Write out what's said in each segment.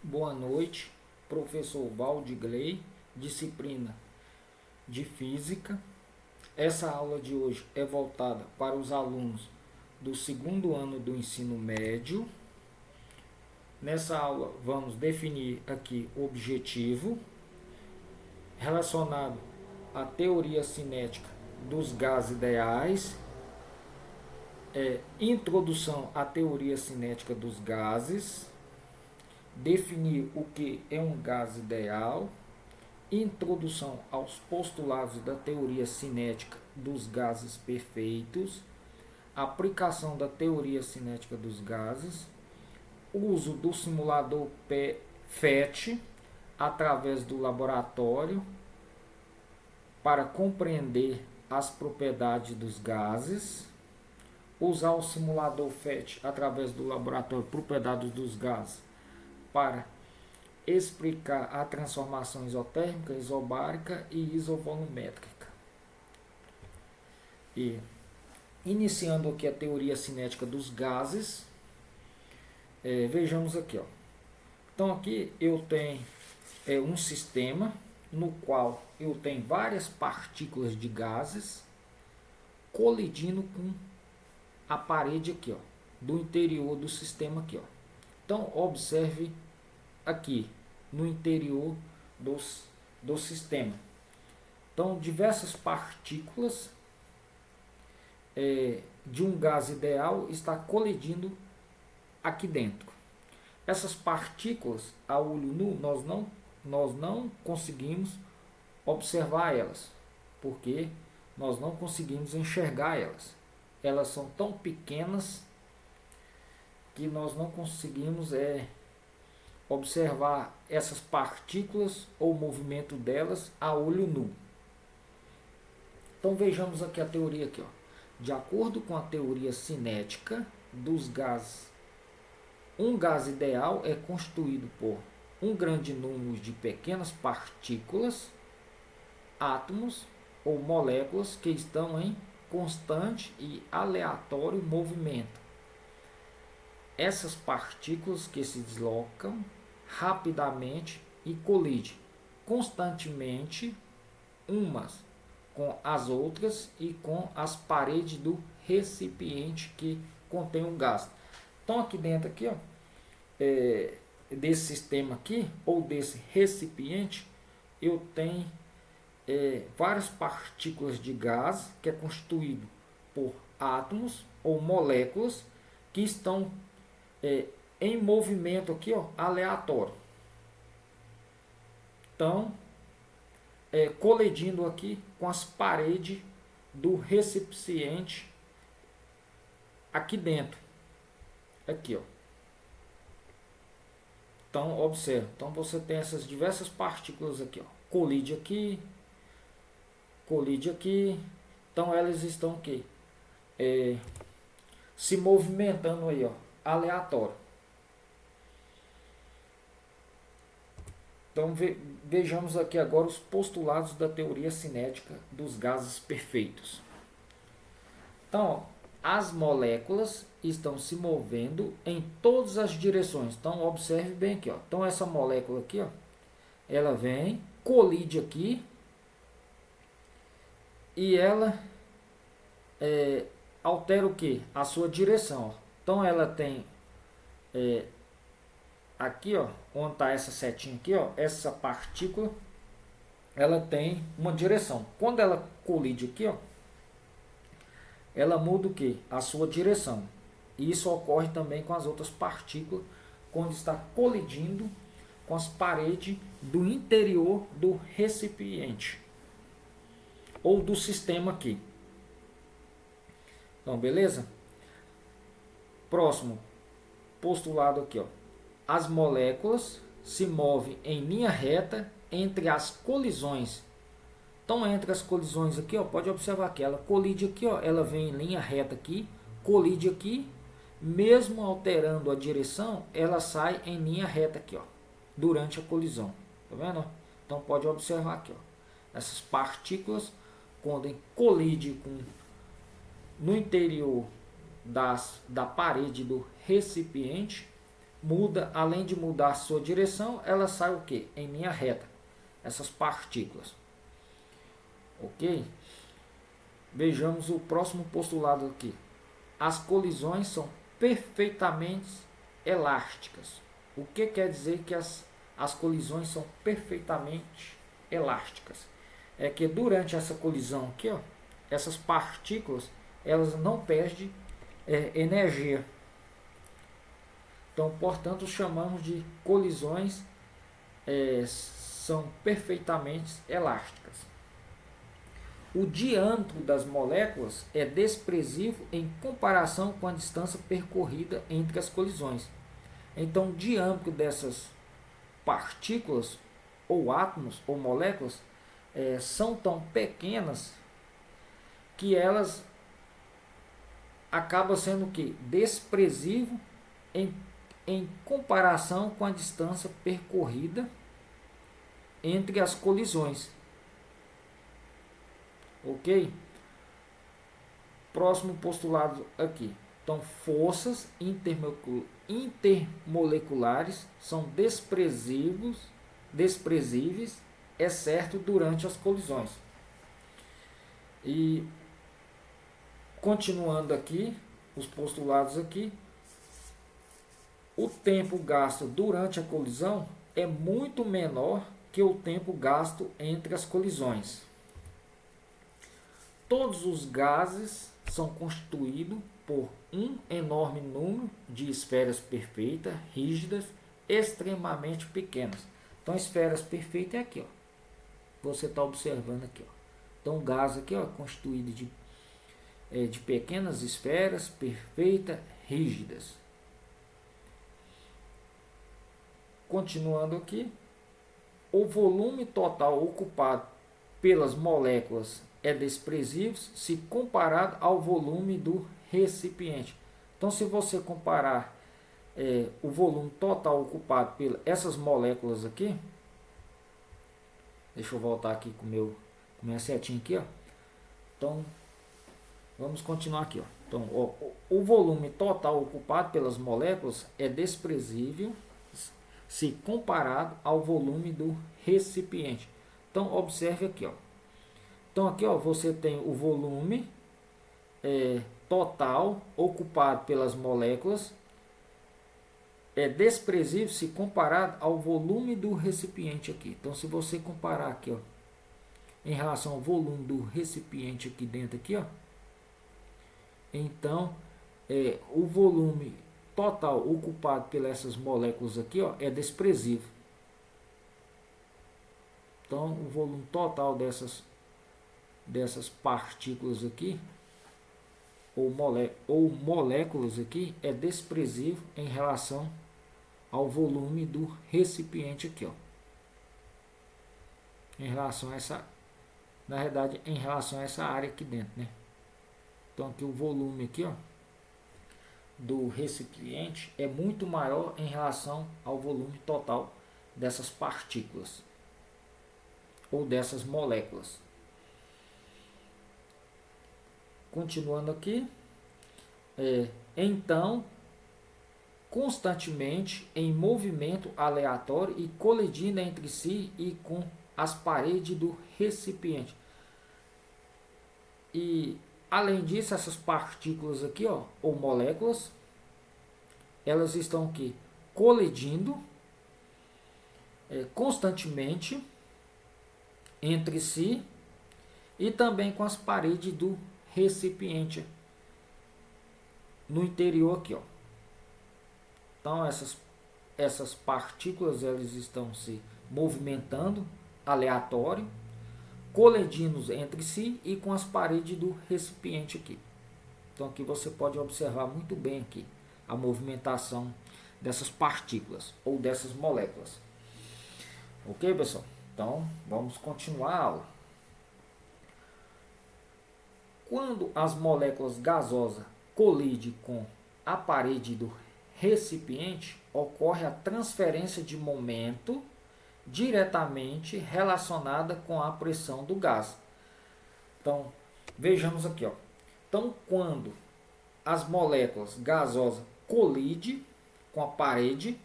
Boa noite, professor Valdigley, disciplina de Física. Essa aula de hoje é voltada para os alunos do segundo ano do ensino médio. Nessa aula vamos definir aqui o objetivo relacionado à teoria cinética dos gases ideais, introdução à teoria cinética dos gases, definir o que é um gás ideal, introdução aos postulados da teoria cinética dos gases perfeitos, aplicação da teoria cinética dos gases, uso do simulador FET através do laboratório para compreender as propriedades dos gases, usar o simulador FET através do laboratório propriedades dos gases para explicar a transformação isotérmica, isobárica e isovolumétrica. E iniciando aqui a teoria cinética dos gases, vejamos aqui, ó. Então aqui eu tenho um sistema no qual eu tenho várias partículas de gases colidindo com a parede aqui, ó, do interior do sistema aqui, ó. Então observe aqui no interior do sistema. Então diversas partículas de um gás ideal está colidindo aqui dentro. Essas partículas a olho nu nós não conseguimos observar elas, porque nós não conseguimos enxergar elas. Elas são tão pequenas que nós não conseguimos observar essas partículas ou o movimento delas a olho nu. Então vejamos aqui a teoria aqui, ó. De acordo com a teoria cinética dos gases, um gás ideal é constituído por um grande número de pequenas partículas, átomos ou moléculas que estão em constante e aleatório movimento. Essas partículas que se deslocam rapidamente e colidem constantemente umas com as outras e com as paredes do recipiente que contém o gás. Então aqui dentro aqui, ó, desse sistema aqui ou desse recipiente, eu tenho várias partículas de gás que é constituído por átomos ou moléculas que estão em movimento aqui, ó, aleatório. Então, colidindo aqui com as paredes do recipiente aqui dentro. Aqui, ó. Então, observe. Então, você tem essas diversas partículas aqui, ó. Colide aqui. Colide aqui. Então, elas estão aqui se movimentando aí, ó, aleatório. Então vejamos aqui agora os postulados da teoria cinética dos gases perfeitos. Então, ó, as moléculas estão se movendo em todas as direções. Então observe bem aqui, ó. Então essa molécula aqui, ó, ela vem, colide aqui e ela altera o que? A sua direção, ó. Então ela tem aqui, ó, onde está essa setinha aqui, ó, essa partícula, ela tem uma direção. Quando ela colide aqui, ó, ela muda o que? A sua direção. E isso ocorre também com as outras partículas, quando está colidindo com as paredes do interior do recipiente ou do sistema aqui. Então, beleza? Próximo postulado aqui, ó. As moléculas se movem em linha reta entre as colisões. Então, entre as colisões aqui, ó, pode observar que ela colide aqui, ó, ela vem em linha reta aqui, colide aqui, mesmo alterando a direção, ela sai em linha reta aqui, ó, durante a colisão. Tá vendo? Então, pode observar aqui, ó, essas partículas, quando colide no interior da parede do recipiente, muda, além de mudar a sua direção, ela sai o quê? Em linha reta, essas partículas. Ok? Vejamos o próximo postulado aqui. As colisões são perfeitamente elásticas. O que quer dizer que as colisões são perfeitamente elásticas? É que durante essa colisão aqui, ó, essas partículas elas não perdem energia. Então, portanto, chamamos de colisões são perfeitamente elásticas. O diâmetro das moléculas é desprezível em comparação com a distância percorrida entre as colisões. Então, o diâmetro dessas partículas, ou átomos, ou moléculas, são tão pequenas que elas acabam sendo o quê? Desprezível em comparação com a distância percorrida entre as colisões. Ok? Próximo postulado aqui. Então, forças intermoleculares são desprezíveis, exceto durante as colisões. E continuando aqui, os postulados aqui, o tempo gasto durante a colisão é muito menor que o tempo gasto entre as colisões. Todos os gases são constituídos por um enorme número de esferas perfeitas, rígidas, extremamente pequenas. Então, esferas perfeitas é aqui, ó. Você está observando aqui, ó. Então, o gás aqui, ó, é constituído de pequenas esferas perfeitas, rígidas. Continuando aqui, o volume total ocupado pelas moléculas é desprezível se comparado ao volume do recipiente. Então, se você comparar o volume total ocupado por essas moléculas aqui, deixa eu voltar aqui com minha setinha aqui, ó. Então, vamos continuar aqui, ó. Então, o volume total ocupado pelas moléculas é desprezível se comparado ao volume do recipiente. Então, observe aqui, ó. Então, aqui, ó, você tem o volume total ocupado pelas moléculas é desprezível se comparado ao volume do recipiente aqui. Então, se você comparar aqui, ó, em relação ao volume do recipiente aqui dentro aqui, ó, então o volume total ocupado pelas essas moléculas aqui, ó, é desprezível. Então, o volume total dessas partículas aqui ou moléculas aqui é desprezível em relação ao volume do recipiente aqui, ó. Em relação a essa, na verdade, em relação a essa área aqui dentro, né? Então, aqui o volume aqui, ó, do recipiente é muito maior em relação ao volume total dessas partículas ou dessas moléculas. Continuando aqui, então, constantemente em movimento aleatório e colidindo entre si e com as paredes do recipiente. E além disso, essas partículas aqui, ó, ou moléculas, elas estão aqui colidindo constantemente entre si e também com as paredes do recipiente no interior aqui, ó. Então, essas partículas elas estão se movimentando aleatório, colidindo entre si e com as paredes do recipiente aqui. Então, aqui você pode observar muito bem aqui a movimentação dessas partículas ou dessas moléculas. Ok, pessoal? Então, vamos continuar a aula. Quando as moléculas gasosas colidem com a parede do recipiente, ocorre a transferência de momento diretamente relacionada com a pressão do gás. Então, vejamos aqui, ó. Então, quando as moléculas gasosas colidem com a parede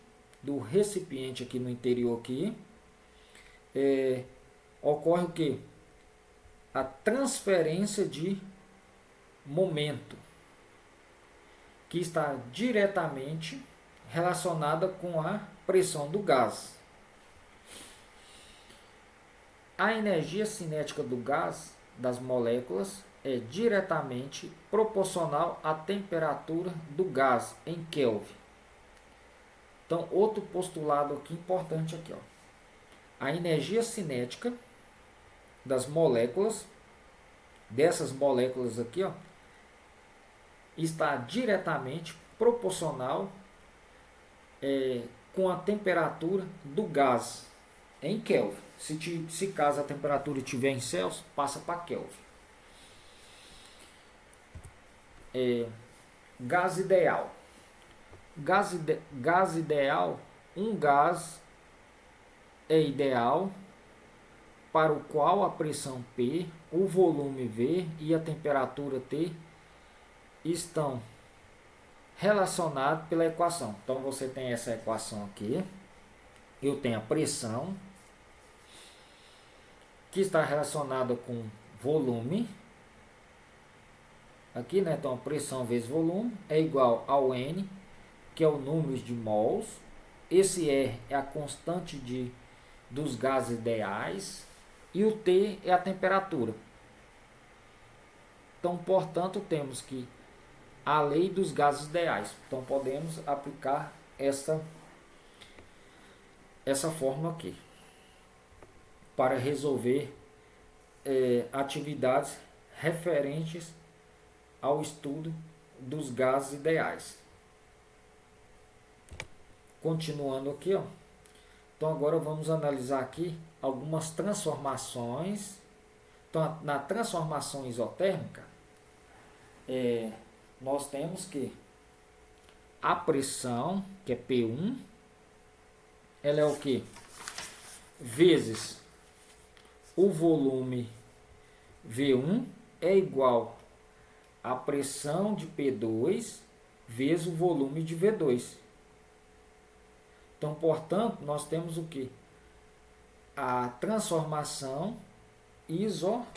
do recipiente aqui no interior aqui, ocorre o que? A transferência de momento, que está diretamente relacionada com a pressão do gás. A energia cinética do gás, das moléculas, é diretamente proporcional à temperatura do gás em Kelvin. Então, outro postulado aqui importante aqui, ó. A energia cinética das moléculas, dessas moléculas aqui, ó, está diretamente proporcional com a temperatura do gás em Kelvin. Se caso a temperatura estiver em Celsius, passa para Kelvin. Gás ideal. Gás ideal, um gás é ideal para o qual a pressão P, o volume V e a temperatura T estão relacionados pela equação. Então você tem essa equação aqui. Eu tenho a pressão, que está relacionada com volume. Aqui, né? Então, pressão vezes volume é igual ao N, que é o número de mols. Esse R é a constante dos gases ideais. E o T é a temperatura. Então, portanto, temos que a lei dos gases ideais. Então, podemos aplicar essa fórmula aqui para resolver atividades referentes ao estudo dos gases ideais. Continuando aqui, ó. Então agora vamos analisar aqui algumas transformações. Então, na transformação isotérmica, nós temos que a pressão, que é P1, ela é o que? Vezes o volume V1 é igual a pressão de P2 vezes o volume de V2. Então, portanto, nós temos o que? A transformação isotérmica.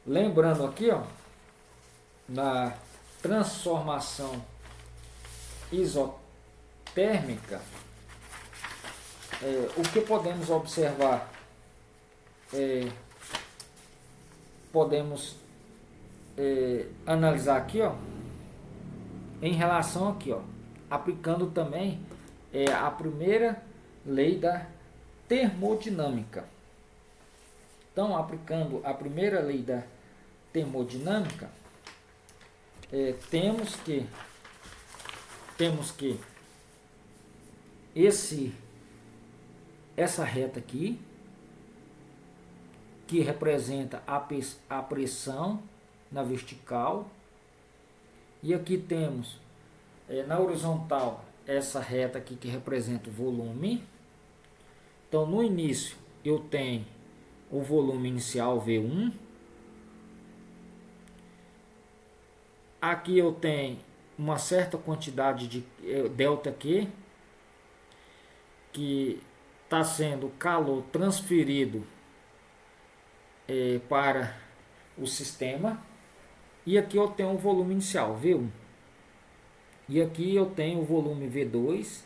Lembrando aqui, ó, na transformação isotérmica, o que podemos observar? Podemos analisar aqui, ó, em relação aqui, ó, aplicando também a primeira lei da termodinâmica. Então, aplicando a primeira lei da termodinâmica, temos que essa reta aqui, que representa a pressão na vertical, e aqui temos na horizontal essa reta aqui que representa o volume. Então, no início eu tenho o volume inicial V1, aqui eu tenho uma certa quantidade de ΔQ, que está sendo calor transferido para o sistema, e aqui eu tenho o volume inicial V1, e aqui eu tenho o volume V2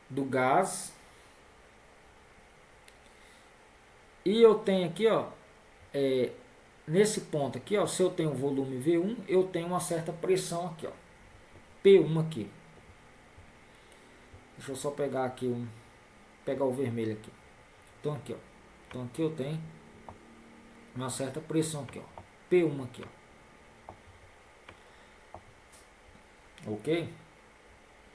do gás, e eu tenho aqui, ó, nesse ponto aqui, ó, se eu tenho o volume V1, eu tenho uma certa pressão aqui, ó, P1 aqui. Deixa eu só pegar aqui pegar o vermelho aqui. Então aqui, ó. Então aqui eu tenho uma certa pressão aqui, ó, P1 aqui, ó. OK?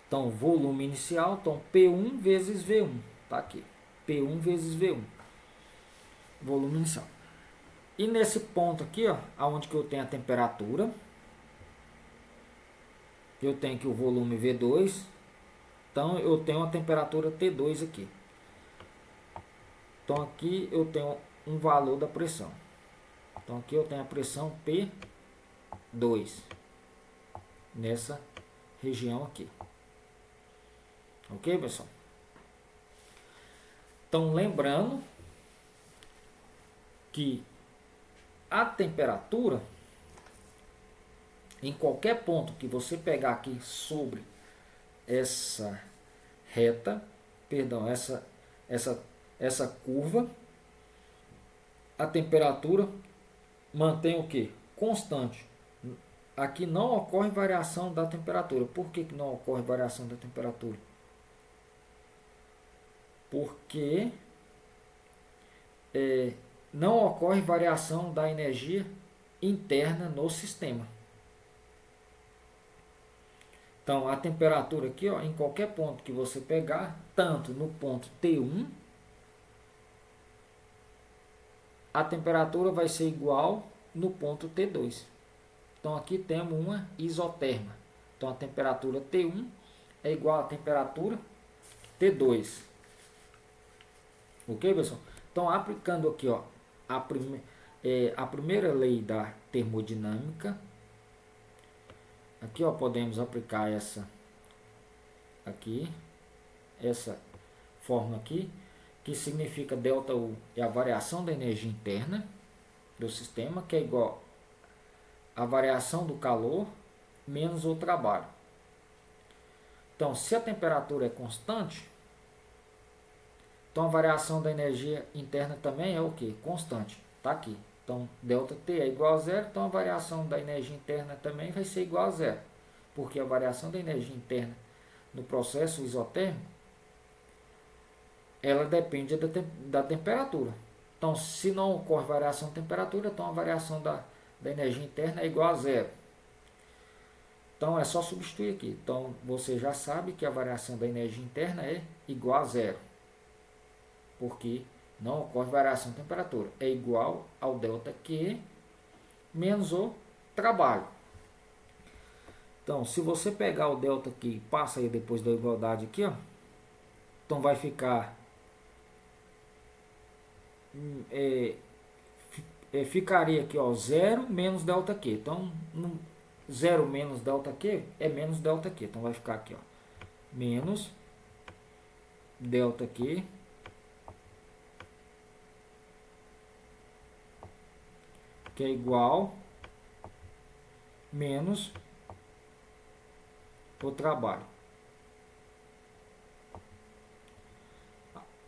Então, volume inicial, então P1 vezes V1, tá aqui. P1 vezes V1. Volume inicial. E nesse ponto aqui, ó, aonde que eu tenho a temperatura, eu tenho aqui o volume V2, então eu tenho a temperatura T2 aqui. Então aqui eu tenho um valor da pressão. Então aqui eu tenho a pressão P2. 2 nessa região aqui. Ok, pessoal? Então, lembrando que a temperatura, em qualquer ponto que você pegar aqui sobre essa reta, perdão, essa curva, a temperatura mantém o que? Constante. Aqui não ocorre variação da temperatura. Por que não ocorre variação da temperatura? Porque não ocorre variação da energia interna no sistema. Então, a temperatura aqui, ó, em qualquer ponto que você pegar, tanto no ponto T1, a temperatura vai ser igual no ponto T2. Então, aqui temos uma isoterma. Então, a temperatura T1 é igual à temperatura T2. Ok, pessoal? Então, aplicando aqui, ó, a primeira lei da termodinâmica. Aqui, ó, podemos aplicar essa fórmula aqui, que significa ΔU é a variação da energia interna do sistema, que é igual à variação do calor menos o trabalho. Então, se a temperatura é constante, então a variação da energia interna também é o que? Constante. Está aqui. Então, ΔT é igual a zero, então a variação da energia interna também vai ser igual a zero. Porque a variação da energia interna no processo isotérmico, ela depende da temperatura. Então, se não ocorre variação de temperatura, então a variação da energia interna é igual a zero. Então, é só substituir aqui. Então, você já sabe que a variação da energia interna é igual a zero. Porque não ocorre variação de temperatura. É igual ao ΔQ menos o trabalho. Então, se você pegar o delta aqui e passa aí depois da igualdade aqui, ó, então vai ficar ficaria aqui, ó, 0 menos ΔQ. Então, 0 menos ΔQ é menos ΔQ. Então, vai ficar aqui, ó, menos ΔQ que é igual menos o trabalho.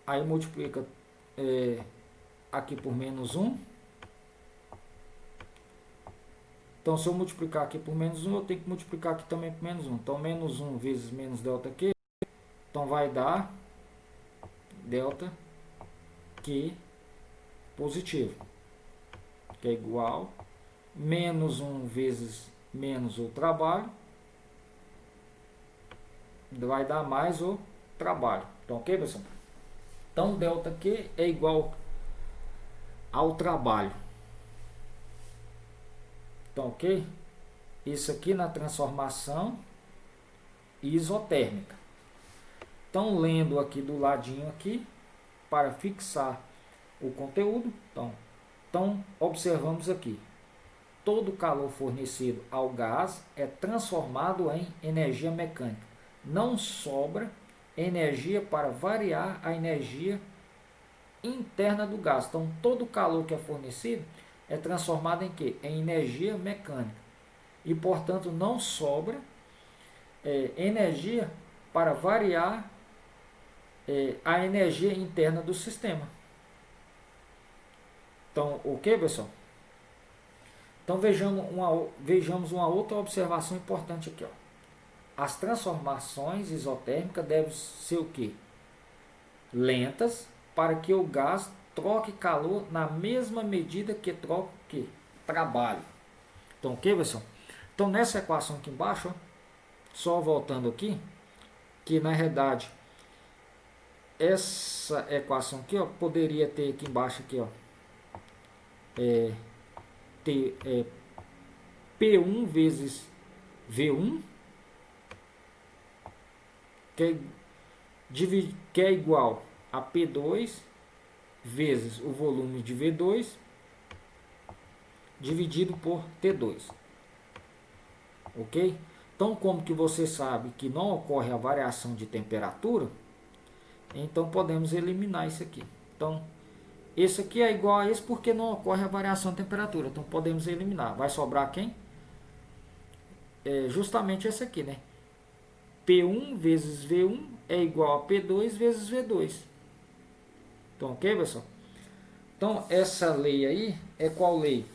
Aí multiplica aqui por menos 1. Então, se eu multiplicar aqui por menos 1, eu tenho que multiplicar aqui também por menos 1. Então, menos 1 vezes menos ΔQ, então vai dar ΔQ positivo, que é igual menos 1 vezes menos o trabalho, vai dar mais o trabalho. Então, ok, pessoal? Então, ΔQ é igual ao trabalho. Então, ok? Isso aqui na transformação isotérmica. Então, lendo aqui do ladinho aqui, para fixar o conteúdo, então observamos aqui. Todo calor fornecido ao gás é transformado em energia mecânica. Não sobra energia para variar a energia interna do gás. Então, todo calor que é fornecido é transformado em quê? Em energia mecânica. E, portanto, não sobra energia para variar a energia interna do sistema. Então, ok, pessoal? Então, vejamos uma outra observação importante aqui, ó. As transformações isotérmicas devem ser o quê? Lentas, para que o gás troque calor na mesma medida que troca o quê? Trabalho. Então, ok, pessoal? Então, nessa equação aqui embaixo, ó, só voltando aqui, que na realidade, essa equação aqui, ó, poderia ter aqui embaixo, aqui, ó, P1 vezes V1, que é igual a P2 vezes o volume de V2 dividido por T2. ok? Então, como que você sabe que não ocorre a variação de temperatura, então podemos eliminar isso aqui. Então, esse aqui é igual a esse porque não ocorre a variação de temperatura. Então, podemos eliminar. Vai sobrar quem? Justamente esse aqui, né? P1 vezes V1 é igual a P2 vezes V2. Então, ok, pessoal? Então, essa lei aí é qual lei?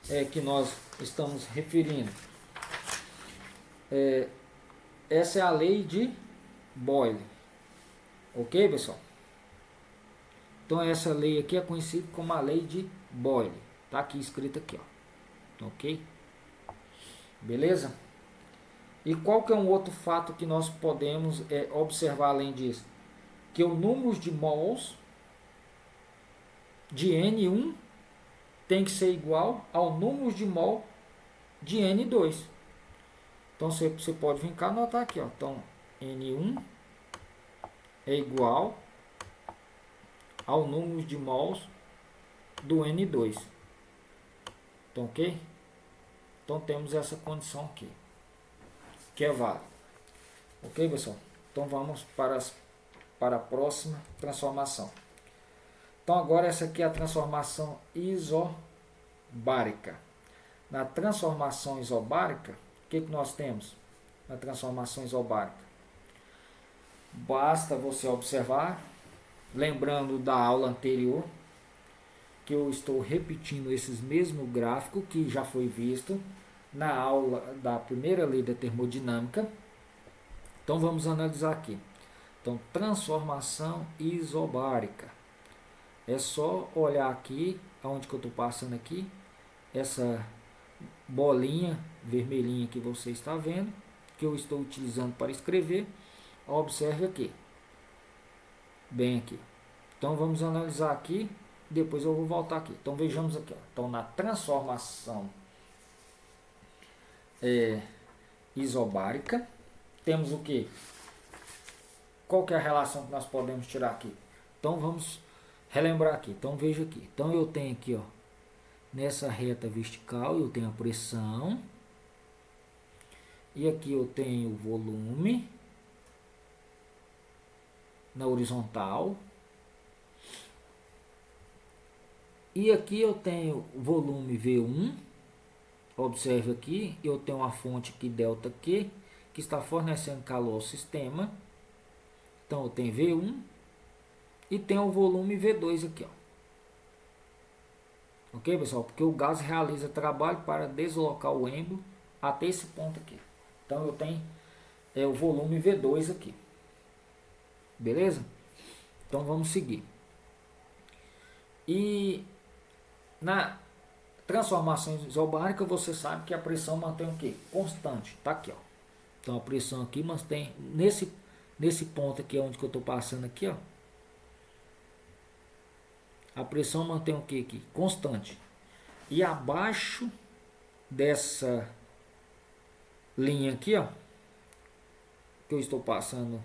É que nós estamos referindo. Essa é a lei de Boyle. Ok, pessoal? Então, essa lei aqui é conhecida como a lei de Boyle. Tá aqui escrito aqui, ó. Ok? Beleza? E qual que é um outro fato que nós podemos observar além disso? Que o número de mols de N1 tem que ser igual ao número de mol de N2. Então você pode vir cá anotar aqui, ó. Então N1 é igual ao número de mols do N2. Então, ok? Então temos essa condição aqui, que é válida. Ok, pessoal? Então vamos para a próxima transformação. Então agora essa aqui é a transformação isobárica. Na transformação isobárica, o que nós temos na transformação isobárica? Basta você observar, lembrando da aula anterior, que eu estou repetindo esses mesmos gráficos que já foi visto na aula da primeira lei da termodinâmica. Então vamos analisar aqui. Então, transformação isobárica. É só olhar aqui, aonde que eu estou passando aqui, essa bolinha vermelhinha que você está vendo, que eu estou utilizando para escrever. Observe aqui, bem aqui. Então vamos analisar aqui, depois eu vou voltar aqui. Então vejamos aqui, ó. Então na transformação isobárica, temos o que? Qual que é a relação que nós podemos tirar aqui? Então vamos relembrar aqui. Então veja aqui. Então eu tenho aqui, ó, nessa reta vertical eu tenho a pressão, e aqui eu tenho o volume na horizontal, e aqui eu tenho o volume V1. Observe aqui, eu tenho uma fonte aqui ΔQ, que está fornecendo calor ao sistema. Então eu tenho V1 e tenho o volume V2 aqui, ó. Ok, pessoal? Porque o gás realiza trabalho para deslocar o êmbolo até esse ponto aqui. Então eu tenho o volume V2 aqui. Beleza? Então vamos seguir. E na transformação isobárica você sabe que a pressão mantém o quê? Constante. Tá aqui, ó. Então a pressão aqui mantém nesse ponto aqui onde que eu estou passando aqui, ó. A pressão mantém o que aqui? Constante. E abaixo dessa linha aqui, ó, que eu estou passando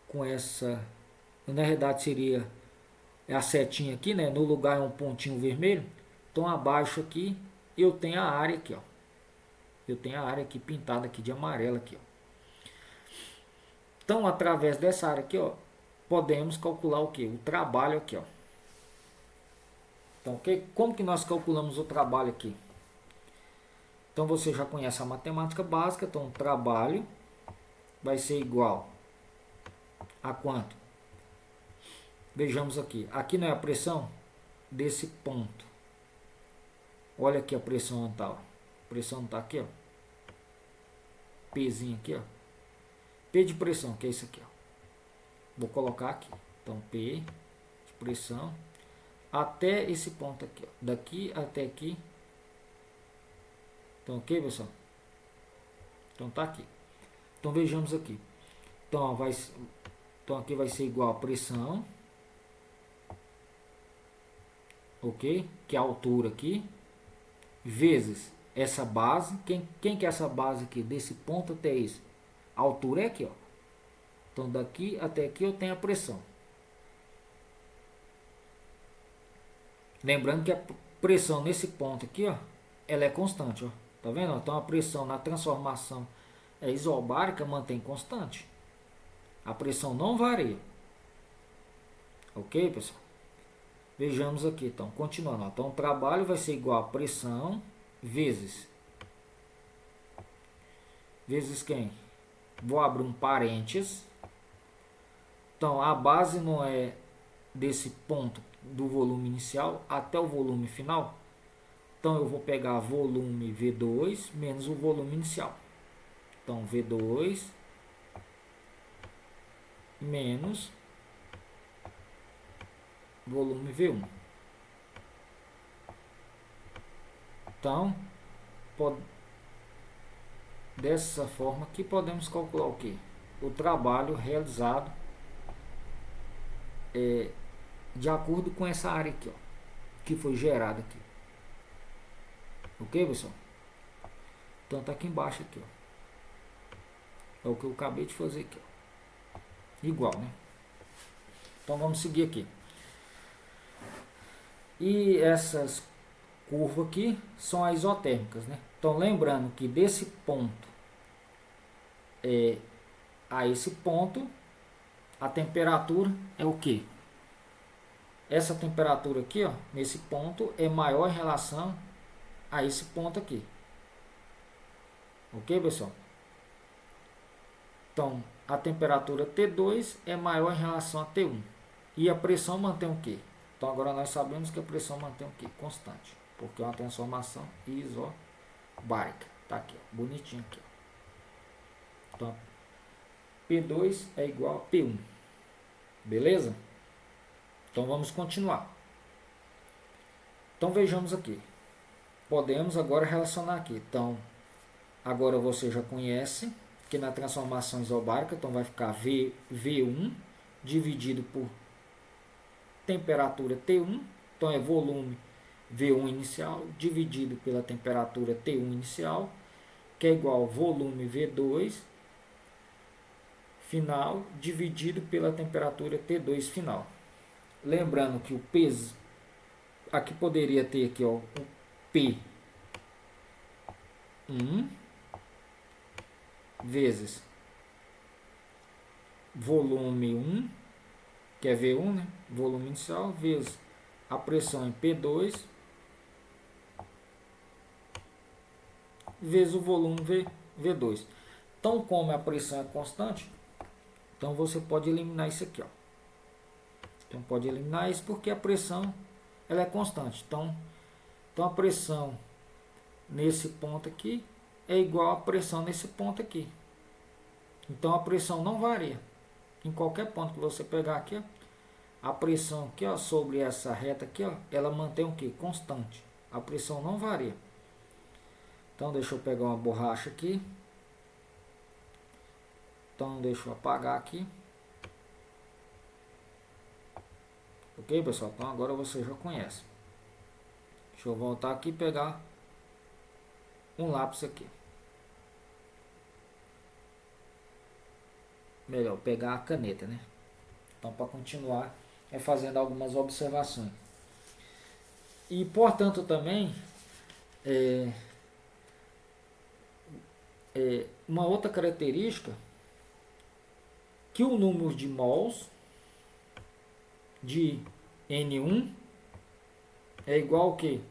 com essa, na realidade seria a setinha aqui, né? No lugar é um pontinho vermelho. Então abaixo aqui eu tenho a área aqui, ó. Eu tenho a área aqui pintada aqui de amarelo aqui, ó. Então através dessa área aqui, ó, podemos calcular o que? O trabalho aqui, ó. Então, como que nós calculamos o trabalho aqui? Então você já conhece a matemática básica. Então o trabalho vai ser igual a quanto? Vejamos aqui. Aqui não é a pressão desse ponto. Olha aqui a pressão tal. A pressão está aqui, ó. Pzinho aqui, ó. P de pressão, que é isso aqui, ó. Vou colocar aqui. Então P de pressão até esse ponto aqui, ó. Daqui até aqui. Então, ok, pessoal? Então tá aqui. Então vejamos aqui. Então, então aqui vai ser igual a pressão, ok? Que é a altura aqui, vezes essa base. Quem que é essa base aqui? Desse ponto até esse. A altura é aqui, ó. Então daqui até aqui eu tenho a pressão. Lembrando que a pressão nesse ponto aqui, ó, ela é constante, ó. Tá vendo? Então a pressão na transformação isobárica mantém constante. A pressão não varia. Ok, pessoal? Vejamos aqui, então, continuando. Então, o trabalho vai ser igual a pressão vezes quem? Vou abrir um parênteses. Então, a base não é desse ponto do volume inicial até o volume final. Então, eu vou pegar volume V2 menos o volume inicial. Então, V2 menos volume V1. Então, dessa forma aqui podemos calcular o que? O trabalho realizado de acordo com essa área aqui, ó, que foi gerada aqui. Ok, pessoal? Então tá aqui embaixo aqui, ó. É o que eu acabei de fazer aqui, ó. Igual, né? Então vamos seguir aqui. E essas curvas aqui são as isotérmicas, né? Então lembrando que desse ponto a esse ponto a temperatura é o que? Essa temperatura aqui, ó, nesse ponto é maior em relação a esse ponto aqui. Ok, pessoal? Então, a temperatura T2 é maior em relação a T1. E a pressão mantém o quê? Então, agora nós sabemos que a pressão mantém o quê? Constante. Porque é uma transformação isobárica. Tá aqui, ó, bonitinho aqui. Ó. Então, P2 é igual a P1. Beleza? Então, vamos continuar. Então, vejamos aqui. Podemos agora relacionar aqui. Então, agora você já conhece que na transformação isobárica, então vai ficar V1 dividido por temperatura T1, então é volume V1 inicial dividido pela temperatura T1 inicial, que é igual ao volume V2 final dividido pela temperatura T2 final. Lembrando que o peso aqui poderia ter aqui, ó, o P1 vezes volume 1, que é V1, né? Volume inicial, vezes a pressão em P2, vezes o volume V2. Então, como a pressão é constante, então você pode eliminar isso aqui, ó. Então, pode eliminar isso porque a pressão ela é constante. Então a pressão nesse ponto aqui é igual à pressão nesse ponto aqui. Então, a pressão não varia. Em qualquer ponto que você pegar aqui, ó, a pressão aqui, ó, sobre essa reta aqui, ó, ela mantém o que? Constante. A pressão não varia. Então, deixa eu pegar uma borracha aqui. Então, deixa eu apagar aqui. Ok, pessoal? Então, agora você já conhece. Deixa eu voltar aqui e pegar um lápis aqui. Melhor, pegar a caneta, né? Então, para continuar fazendo algumas observações. E, portanto, também uma outra característica que o número de mols de N1 é igual ao que?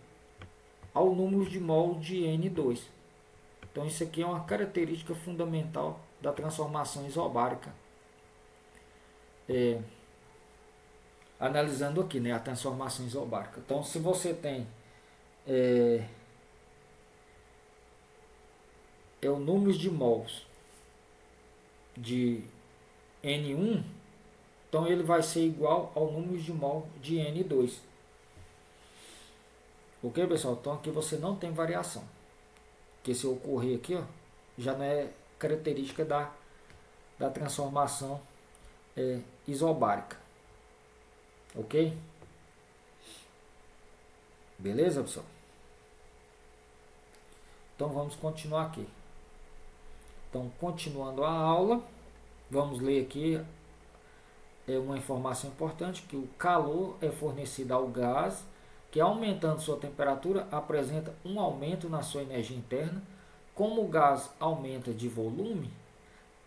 Ao número de mol de N2. Então, isso aqui é uma característica fundamental da transformação isobárica. Analisando aqui, né, a transformação isobárica. Então, se você tem o número de mols de N1, então ele vai ser igual ao número de mol de N2. Ok, pessoal? Então aqui você não tem variação. Porque se ocorrer aqui, ó, já não é característica da transformação isobárica. Ok? Beleza, pessoal? Então vamos continuar aqui. Então, continuando a aula, vamos ler aqui uma informação importante, que o calor é fornecido ao gás que aumentando sua temperatura apresenta um aumento na sua energia interna. Como o gás aumenta de volume,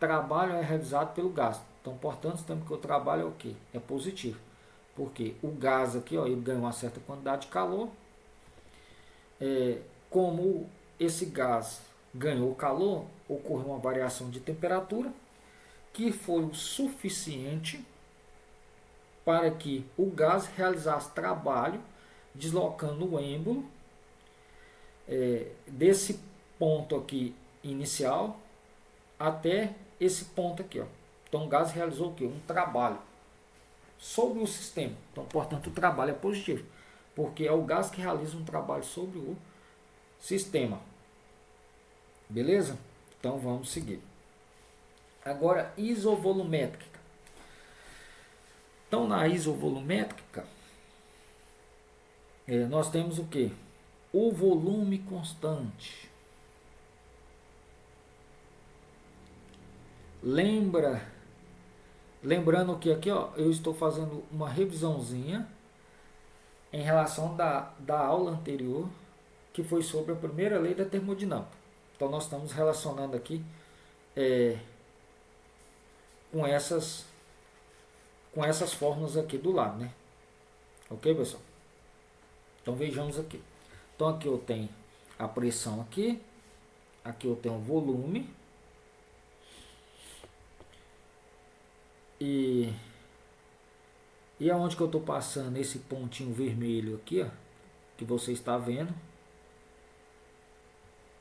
trabalho é realizado pelo gás. Então, portanto, temos que o trabalho é o quê? É positivo. Porque o gás aqui, ó, ele ganha uma certa quantidade de calor. Como esse gás ganhou calor, ocorreu uma variação de temperatura que foi o suficiente para que o gás realizasse trabalho deslocando o êmbolo desse ponto aqui inicial até esse ponto aqui, ó. Então o gás realizou o quê? Um trabalho sobre o sistema. Então, portanto, o trabalho é positivo, porque é o gás que realiza um trabalho sobre o sistema. Beleza? Então vamos seguir. Agora, isovolumétrica. Então, na isovolumétrica, nós temos o que? O volume constante. Lembrando que aqui, ó, eu estou fazendo uma revisãozinha em relação da aula anterior, que foi sobre a primeira lei da termodinâmica. Então, nós estamos relacionando aqui com essas fórmulas aqui do lado, né? Ok, pessoal? Então, vejamos aqui. Então, aqui eu tenho a pressão aqui eu tenho o volume, e aonde que eu estou passando esse pontinho vermelho aqui, ó, que você está vendo.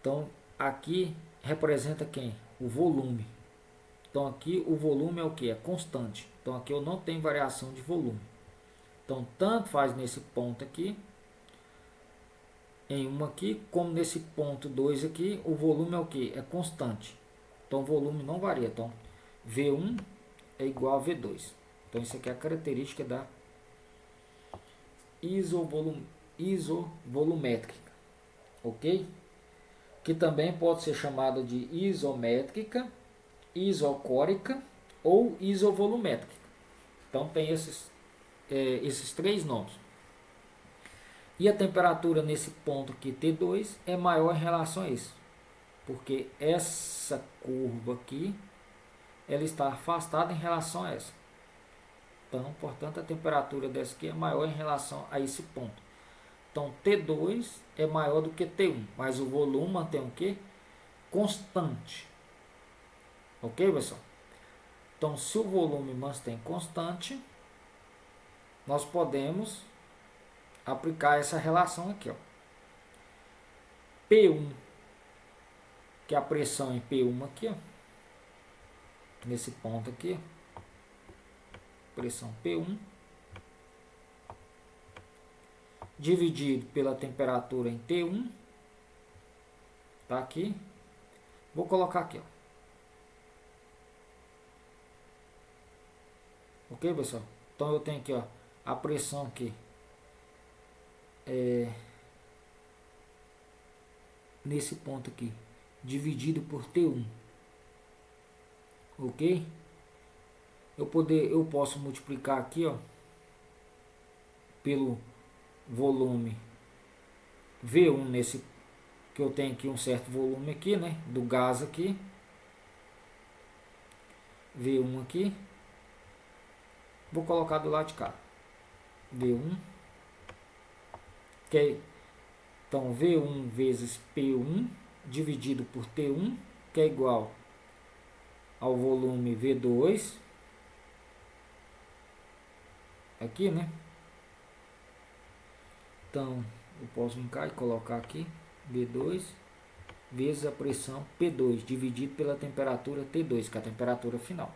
Então, aqui representa quem? O volume. Então, aqui o volume é o que? É constante. Então, aqui eu não tenho variação de volume. Então, tanto faz nesse ponto aqui, em uma aqui, como nesse ponto 2 aqui, o volume é o que? É constante. Então, o volume não varia. Então, V1 é igual a V2. Então, isso aqui é a característica da isovolumétrica. Ok? Que também pode ser chamada de isométrica, isocórica ou isovolumétrica. Então tem esses três nomes. E a temperatura nesse ponto aqui, T2, é maior em relação a isso, porque essa curva aqui ela está afastada em relação a essa. Então, portanto, a temperatura dessa aqui é maior em relação a esse ponto. Então, T2 é maior do que T1, mas o volume mantém o quê? Constante. Ok, pessoal? Então, se o volume mantém constante, nós podemos aplicar essa relação aqui, ó. P1, que é a pressão em P1 aqui, ó, nesse ponto aqui, pressão P1, dividido pela temperatura em T1, tá aqui. Vou colocar aqui, ó. Ok, pessoal? Então eu tenho aqui, ó, a pressão aqui nesse ponto aqui, dividido por T1. Ok? Eu posso multiplicar aqui, ó, pelo volume V1 nesse, que eu tenho aqui um certo volume aqui, né, do gás aqui, V1 aqui, vou colocar do lado de cá, V1, que então V1 vezes P1 dividido por T1, que é igual ao volume V2 aqui, né? Então eu posso brincar e colocar aqui V2 vezes a pressão P2 dividido pela temperatura T2, que é a temperatura final.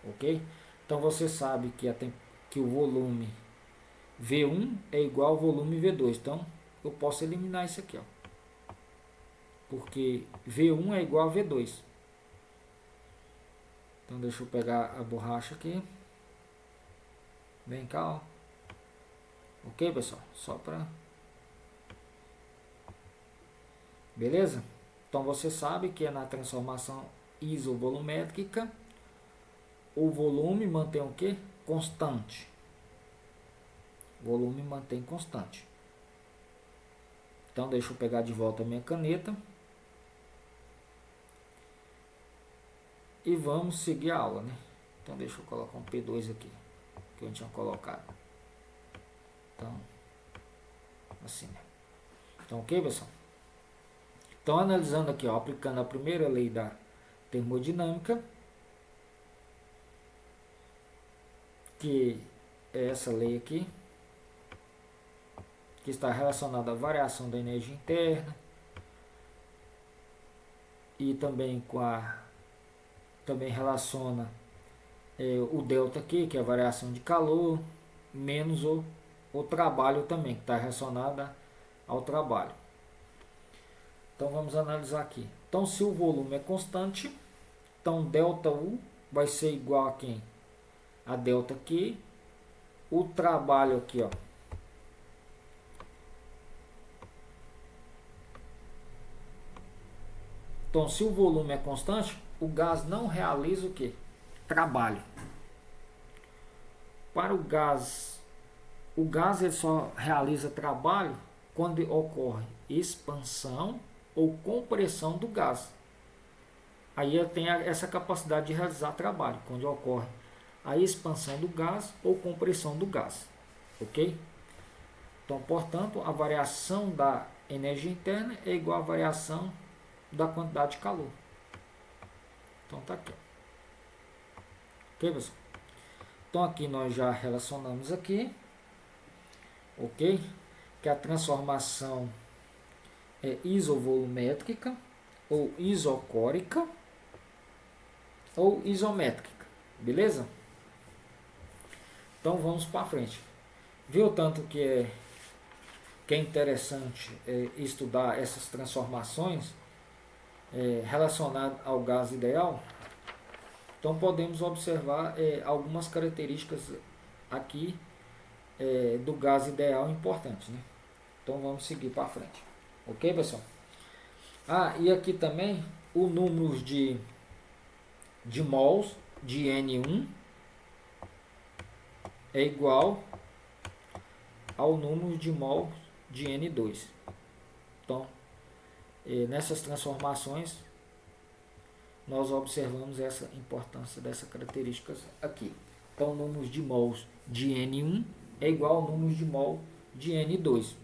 Ok? Então você sabe que o volume V1 é igual ao volume V2. Então eu posso eliminar isso aqui, ó, porque V1 é igual a V2. Então deixa eu pegar a borracha aqui. Vem cá, ó. Ok, pessoal? Só para... Beleza? Então você sabe que é na transformação isovolumétrica, o volume mantém o quê? Constante. O volume mantém constante. Então deixa eu pegar de volta a minha caneta. E vamos seguir a aula, né? Então deixa eu colocar um P2 aqui, que eu tinha colocado. Então, assim, né? Então, ok, pessoal? Então, analisando aqui, ó, aplicando a primeira lei da termodinâmica, que é essa lei aqui, que está relacionada à variação da energia interna e também também relaciona o delta aqui, que é a variação de calor, menos o trabalho também, que está relacionada ao trabalho. Então vamos analisar aqui. Então se o volume é constante, então delta U vai ser igual a quem? A delta Q. O trabalho aqui, ó. Então se o volume é constante, o gás não realiza o que? Trabalho. Para o gás ele só realiza trabalho quando ocorre expansão ou compressão do gás. Aí ele tem essa capacidade de realizar trabalho, quando ocorre a expansão do gás ou compressão do gás. Ok? Então, portanto, a variação da energia interna é igual à variação da quantidade de calor. Então, tá aqui. Ok, pessoal? Então, aqui nós já relacionamos aqui. Ok? Que a transformação é isovolumétrica ou isocórica ou isométrica, beleza? Então vamos para frente. Viu tanto que é interessante estudar essas transformações relacionadas ao gás ideal? Então podemos observar algumas características aqui do gás ideal importantes, né? Então vamos seguir para frente. Ok, pessoal? E aqui também o número de mols de N1 é igual ao número de mols de N2. Então, nessas transformações, nós observamos essa importância dessas características aqui. Então, números de mols de N1 é igual ao número de mol de N2.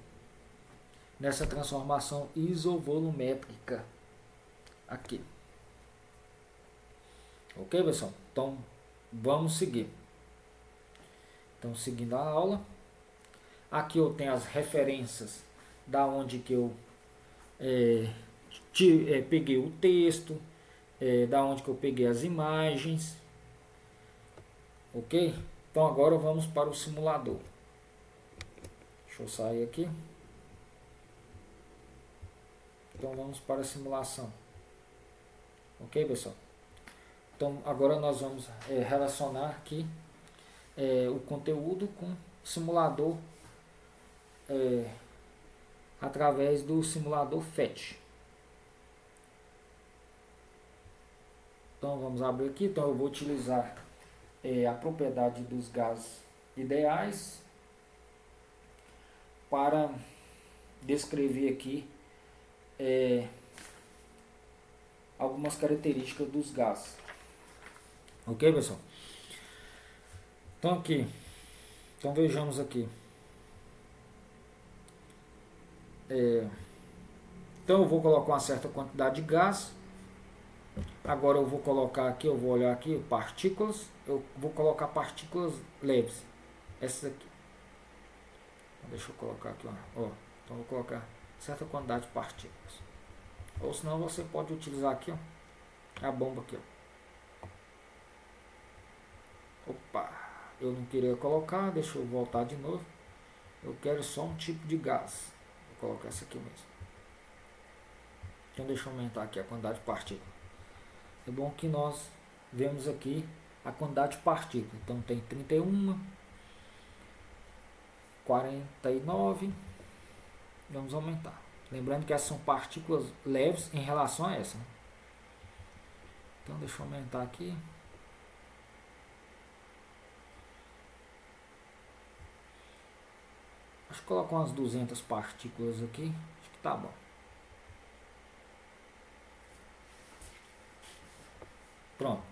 Nessa transformação isovolumétrica aqui. Ok, pessoal? Então, vamos seguir. Então, seguindo a aula. Aqui eu tenho as referências da onde que eu peguei o texto, da onde que eu peguei as imagens. Ok? Então, agora vamos para o simulador. Deixa eu sair aqui. Então, vamos para a simulação. Ok, pessoal? Então, agora nós vamos relacionar aqui o conteúdo com o simulador através do simulador FET. Então, vamos abrir aqui. Então, eu vou utilizar a propriedade dos gases ideais para descrever aqui algumas características dos gases. Ok, pessoal? Então aqui, então vejamos aqui. Então eu vou colocar uma certa quantidade de gás. Agora eu vou colocar aqui, eu vou olhar aqui, partículas. Eu vou colocar partículas leves. Essas aqui. Deixa eu colocar aqui, ó. Então eu vou colocar certa quantidade de partículas. Ou senão você pode utilizar aqui, ó, a bomba aqui, ó. Opa, eu não queria colocar, deixa eu voltar de novo. Eu quero só um tipo de gás. Vou colocar essa aqui mesmo. Então deixa eu aumentar aqui a quantidade de partículas. É bom que nós vemos aqui a quantidade de partículas. Então tem 31, 49. Vamos aumentar. Lembrando que essas são partículas leves em relação a essa, né? Então deixa eu aumentar aqui. Acho que colocar umas 200 partículas aqui. Acho que Tá bom. Pronto.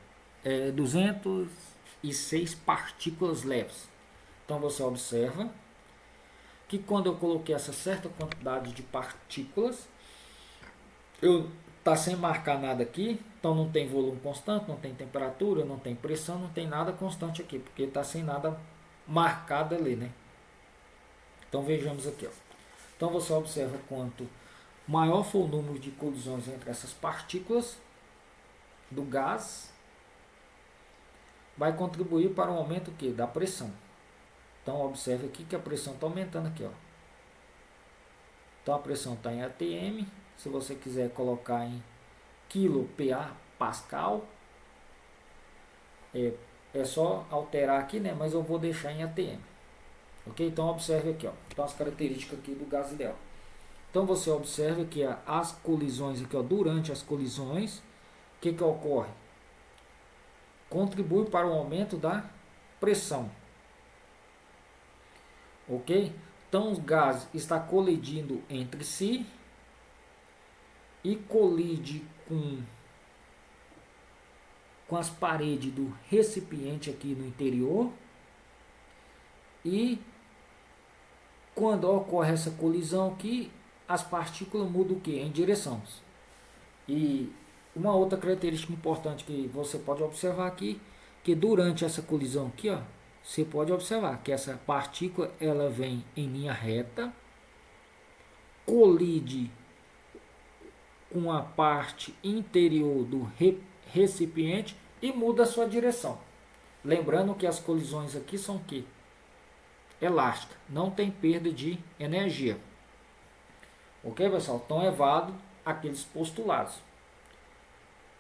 206 partículas leves. Então você observa que quando eu coloquei essa certa quantidade de partículas, eu tá sem marcar nada aqui, então não tem volume constante, não tem temperatura, não tem pressão, não tem nada constante aqui, porque está sem nada marcado ali, né? Então vejamos aqui, ó. Então você observa quanto maior for o número de colisões entre essas partículas do gás, vai contribuir para o aumento o quê? Da pressão. Então observe aqui que a pressão está aumentando aqui, ó. Então a pressão está em atm. Se você quiser colocar em quilo PA Pascal, é só alterar aqui, né? Mas eu vou deixar em atm. Ok? Então observe aqui, ó. Então as características aqui do gás ideal. Então você observa que as colisões aqui, ó, durante as colisões, o que ocorre? Contribui para o aumento da pressão. Ok? Então os gases estão colidindo entre si e colide com as paredes do recipiente aqui no interior, e quando ocorre essa colisão aqui, as partículas mudam o que? Em direção. E uma outra característica importante que você pode observar aqui, que durante essa colisão aqui, ó, você pode observar que essa partícula ela vem em linha reta, colide com a parte interior do recipiente e muda a sua direção. Lembrando que as colisões aqui são que elásticas, não tem perda de energia. Ok, pessoal? Então é válido aqueles postulados.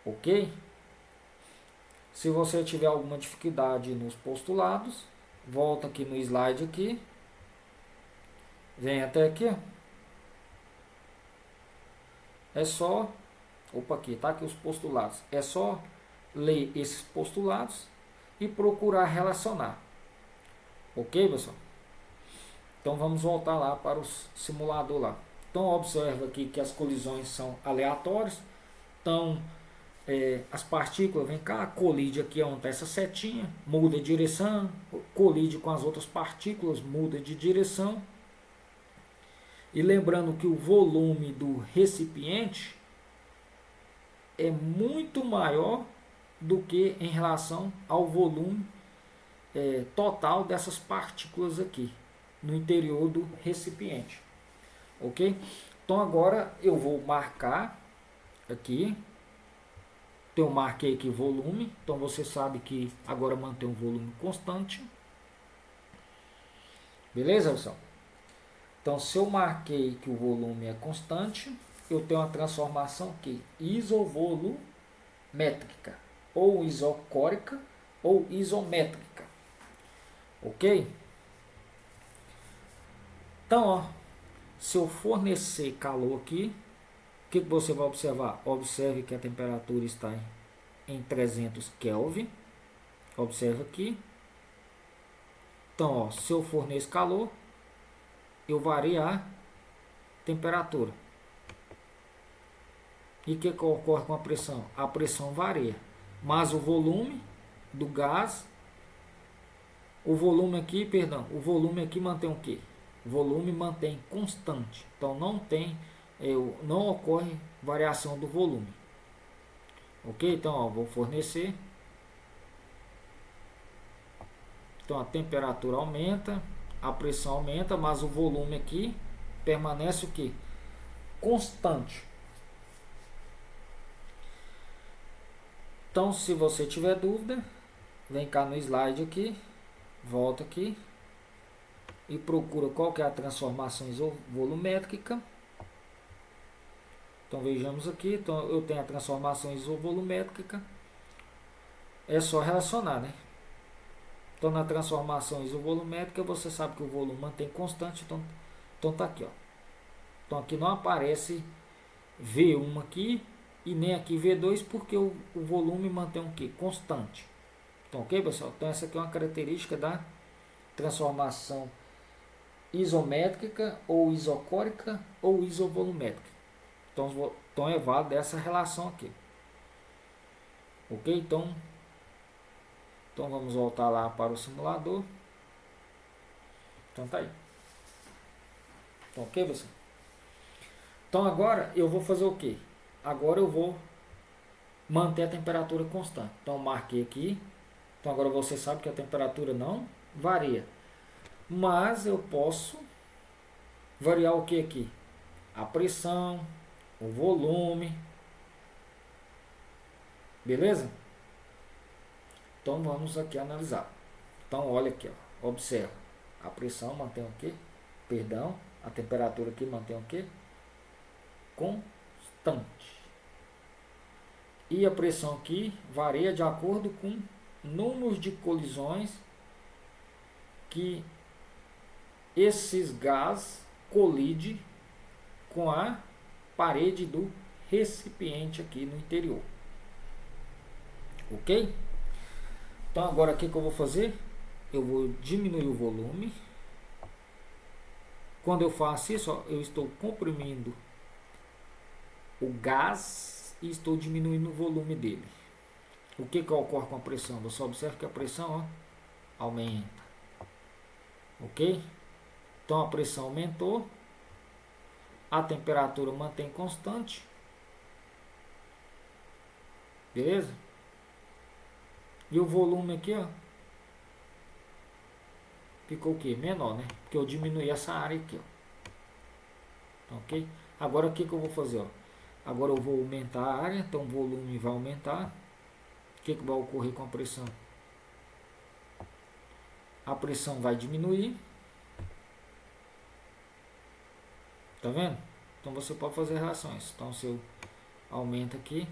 Ok? Se você tiver alguma dificuldade nos postulados, volta aqui no slide aqui, vem até aqui, é só, aqui, tá aqui os postulados, é só ler esses postulados e procurar relacionar. Ok, pessoal? Então vamos voltar lá para o simulador lá. Então observa aqui que as colisões são aleatórias. Então as partículas, vem cá, colide aqui onde está essa setinha, muda de direção, colide com as outras partículas, muda de direção. E lembrando que o volume do recipiente é muito maior do que em relação ao volume total dessas partículas aqui no interior do recipiente. Ok? Então agora eu vou marcar aqui. Então eu marquei aqui volume. Então você sabe que agora mantém um volume constante. Beleza, pessoal? Então se eu marquei que o volume é constante, eu tenho uma transformação aqui isovolumétrica, ou isocórica, ou isométrica. Ok? Então, ó, se eu fornecer calor aqui, o que você vai observar? Observe que a temperatura está em 300 Kelvin. Observe aqui. Então, ó, se eu forneço calor, eu vario a temperatura. E o que ocorre com a pressão? A pressão varia, mas o volume do gás, o volume aqui mantém o quê? O volume mantém constante. Então não ocorre variação do volume. Ok? Então ó, vou fornecer. Então a temperatura aumenta, a pressão aumenta, mas o volume aqui permanece o quê? Constante. Então se você tiver dúvida, vem cá no slide aqui, volta aqui e procura qual que é a transformação isovolumétrica. Então vejamos aqui, então eu tenho a transformação isovolumétrica, é só relacionar, né? Então na transformação isovolumétrica você sabe que o volume mantém constante, então tá aqui, ó. Então aqui não aparece V1 aqui e nem aqui V2 porque o volume mantém o que? Constante. Então ok, pessoal? Então essa aqui é uma característica da transformação isométrica ou isocórica ou isovolumétrica. Então é válido essa relação aqui. Ok? Então vamos voltar lá para o simulador. Então tá aí. Então, ok, pessoal? Então agora eu vou fazer o que? Agora eu vou manter a temperatura constante. Então marquei aqui. Então agora você sabe que a temperatura não varia. Mas eu posso variar o que aqui? A pressão, o volume. Beleza? Então vamos aqui analisar. Então olha aqui, ó, observa. A pressão mantém o quê? Perdão, a temperatura aqui mantém o quê? Constante. E a pressão aqui varia de acordo com números de colisões que esses gases colidem com a parede do recipiente aqui no interior. Ok? Então agora o que eu vou fazer? Eu vou diminuir o volume. Quando eu faço isso, ó, eu estou comprimindo o gás e estou diminuindo o volume dele. O que ocorre com a pressão? Você observa que a pressão, ó, aumenta. Ok? Então a pressão aumentou. A temperatura mantém constante. Beleza? E o volume aqui, ó, ficou o quê? Menor, né? Porque eu diminuí essa área aqui, ó. Ok? Agora o que eu vou fazer, ó? Agora eu vou aumentar a área, então o volume vai aumentar. O que vai ocorrer com a pressão? A pressão vai diminuir. Tá vendo? Então você pode fazer relações. Então se eu aumento aqui,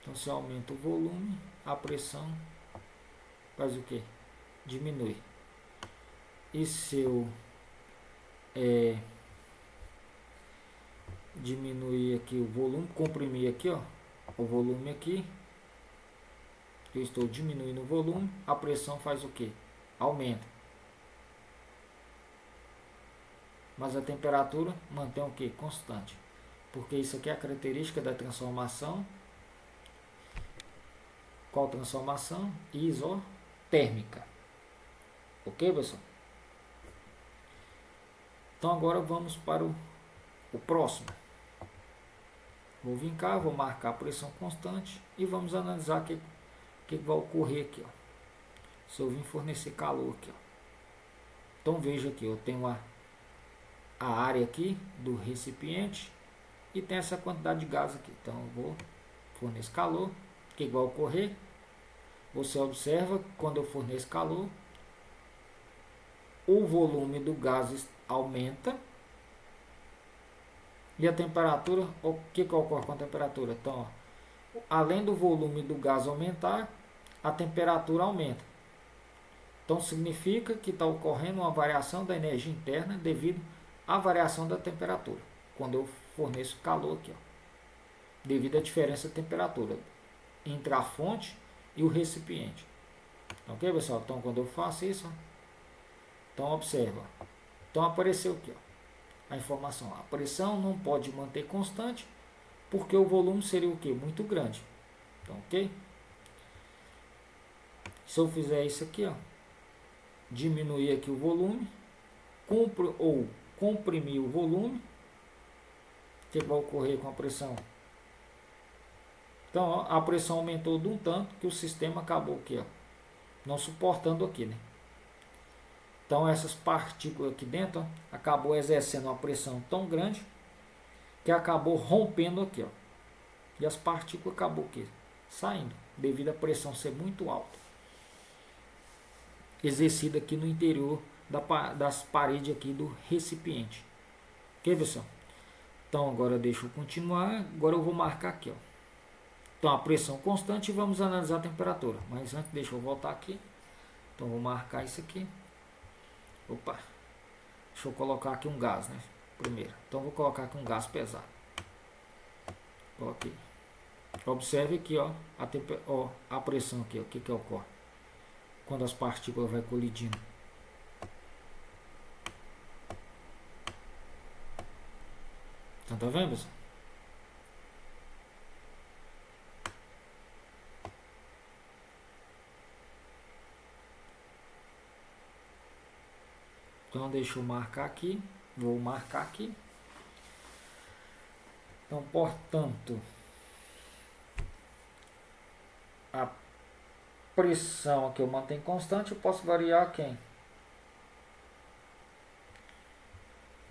então se eu aumento o volume, a pressão faz o que? Diminui. E se eu diminuir aqui o volume, comprimir aqui, ó, o volume aqui, eu estou diminuindo o volume, a pressão faz o que? Aumenta. Mas a temperatura mantém o que? Constante. Porque isso aqui é a característica da transformação. Qual transformação? Isotérmica. Ok, pessoal? Então agora vamos para o próximo. Vou vir cá, vou marcar a pressão constante e vamos analisar o que vai ocorrer aqui, ó. Se eu vim fornecer calor aqui, ó. Então veja aqui, eu tenho a área aqui do recipiente e tem essa quantidade de gás aqui. Então eu vou fornecer calor. O que vai ocorrer? Você observa que quando eu forneço calor, o volume do gás aumenta e a temperatura, o que ocorre com a temperatura? Então, ó, além do volume do gás aumentar, a temperatura aumenta. Então significa que está ocorrendo uma variação da energia interna devido à variação da temperatura. Quando eu forneço calor aqui, ó, devido à diferença de temperatura entre a fonte e o recipiente. Ok, pessoal? Então quando eu faço isso, ó, então observa. Então apareceu aqui, ó, a informação. A pressão não pode manter constante porque o volume seria o que? Muito grande. Então, ok? Se eu fizer isso aqui, ó, diminuir aqui o volume, comprimir o volume, o que vai ocorrer com a pressão? Então, ó, a pressão aumentou de um tanto que o sistema acabou aqui, ó, não suportando aqui, né? Então essas partículas aqui dentro, ó, acabou exercendo uma pressão tão grande que acabou rompendo aqui, ó. E as partículas acabou aqui, saindo, devido à pressão ser muito alta, exercida aqui no interior das paredes aqui do recipiente. Ok, pessoal? Então agora deixa eu continuar. Agora eu vou marcar aqui, ó. Então a pressão constante e vamos analisar a temperatura. Mas antes deixa eu voltar aqui. Então vou marcar isso aqui. Opa. Deixa eu colocar aqui um gás, né? Primeiro. Então vou colocar aqui um gás pesado. Coloquei. Observe aqui, ó, a pressão aqui, ó, o que ocorre. quando as partículas vai colidindo. Então, tá vendo, pessoal? Então, deixa eu marcar aqui. Vou marcar aqui. Então, portanto, a pressão aqui eu mantenho constante, eu posso variar quem?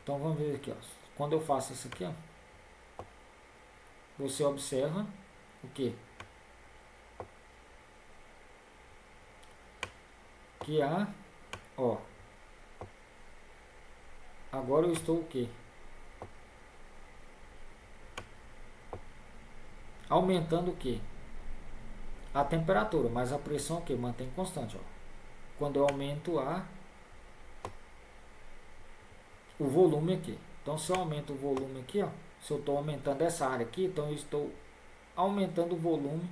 Então, vamos ver aqui, ó. Quando eu faço isso aqui, ó, você observa o que? Que ó, agora eu estou o que? Aumentando o que? A temperatura, mas a pressão o que? Mantém constante, ó. Quando eu aumento o volume aqui. Então, se eu aumento o volume aqui, ó, se eu estou aumentando essa área aqui, então eu estou aumentando o volume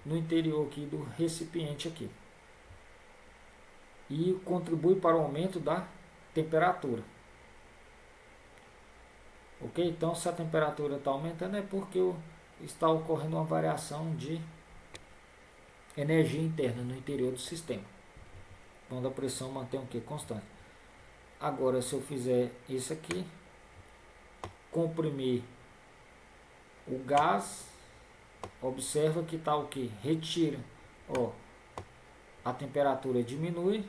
no interior aqui do recipiente aqui. E contribui para o aumento da temperatura. Ok? Então, se a temperatura está aumentando é porque está ocorrendo uma variação de energia interna no interior do sistema. Quando a pressão mantém o que? Constante. Agora, se eu fizer isso aqui, comprimir o gás, observa que está o que? Retira. Ó, a temperatura diminui,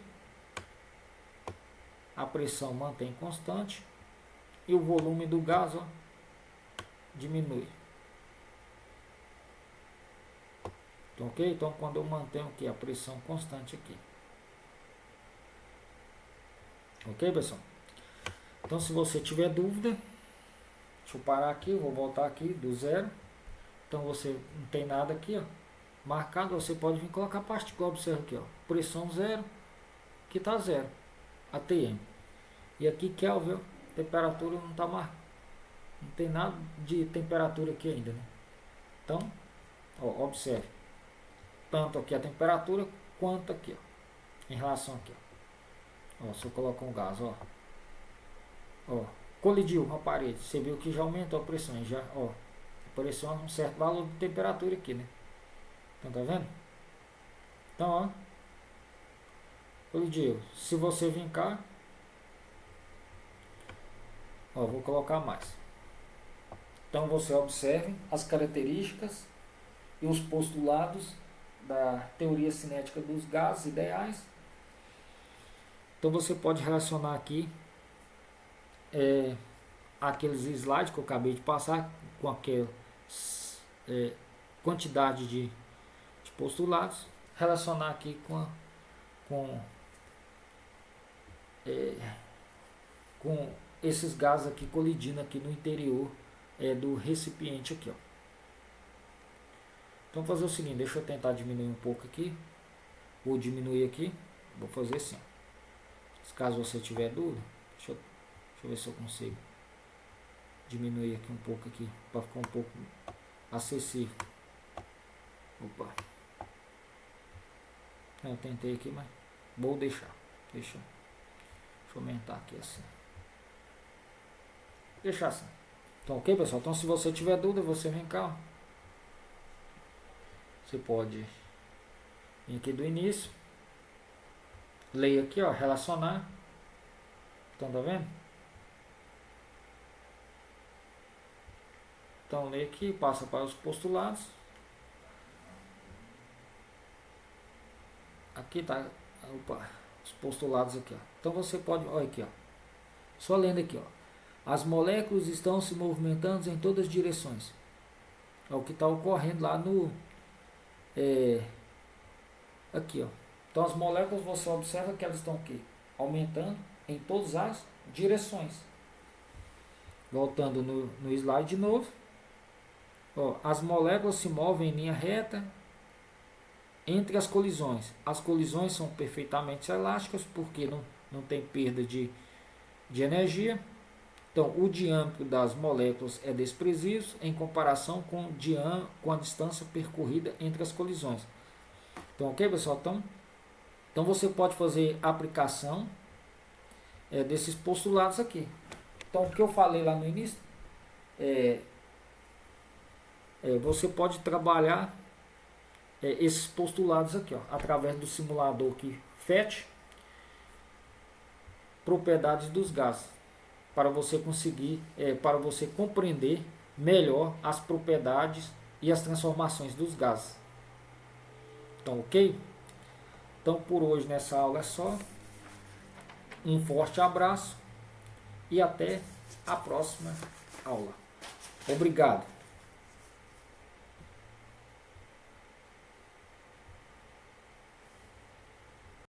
a pressão mantém constante e o volume do gás, ó, diminui. Então, ok? Então, quando eu mantenho aqui a pressão constante aqui. Ok, pessoal? Então, se você tiver dúvida, deixa eu parar aqui, eu vou voltar aqui do zero. Então, você não tem nada aqui, ó, marcado, você pode vir colocar partícula, observa aqui, ó, pressão zero, que está zero, ATM. E aqui Kelvin, temperatura não está marcada, não tem nada de temperatura aqui ainda, né? Então, ó, observe, tanto aqui a temperatura, quanto aqui, ó, em relação aqui, ó, se eu colocar um gás, ó, colidiu com a parede, você viu que já aumentou a pressão, já, ó, apareceu um certo valor de temperatura aqui, né? Então, tá vendo? Então, ó, colidiu. Se você vir cá, ó, vou colocar mais. Então, você observe as características e os postulados da teoria cinética dos gases ideais. Então, você pode relacionar aqui aqueles slides que eu acabei de passar com aquela quantidade de postulados, relacionar aqui com esses gases aqui colidindo aqui no interior do recipiente aqui, ó. Então, vou fazer o seguinte, deixa eu tentar diminuir um pouco aqui, vou diminuir aqui, vou fazer assim, caso você tiver dúvida, deixa eu ver se eu consigo diminuir aqui um pouco aqui, para ficar um pouco acessível. Opa, eu tentei aqui, mas vou deixar, deixa eu aumentar aqui assim, deixar assim. Então, ok, pessoal? Então, se você tiver dúvida, você vem cá, ó. Você pode vir aqui do início, leia aqui, ó, relacionar. Então, tá vendo? Então, leia aqui, passa para os postulados. Aqui tá, opa, os postulados aqui, ó. Então, você pode, olha aqui, ó, só lendo aqui, ó. As moléculas estão se movimentando em todas as direções. É o que está ocorrendo lá no aqui, ó. Então, as moléculas, você observa que elas estão aqui aumentando em todas as direções. Voltando no slide de novo, ó, as moléculas se movem em linha reta entre as colisões. As colisões são perfeitamente elásticas porque não tem perda de energia. Então, o diâmetro das moléculas é desprezível em comparação com a distância percorrida entre as colisões. Então, ok, pessoal? Então você pode fazer aplicação desses postulados aqui. Então, o que eu falei lá no início, você pode trabalhar esses postulados aqui, ó, através do simulador que FET, propriedades dos gases, para você conseguir, para você compreender melhor as propriedades e as transformações dos gases. Então, ok? Então, por hoje nessa aula é só. Um forte abraço e até a próxima aula. Obrigado.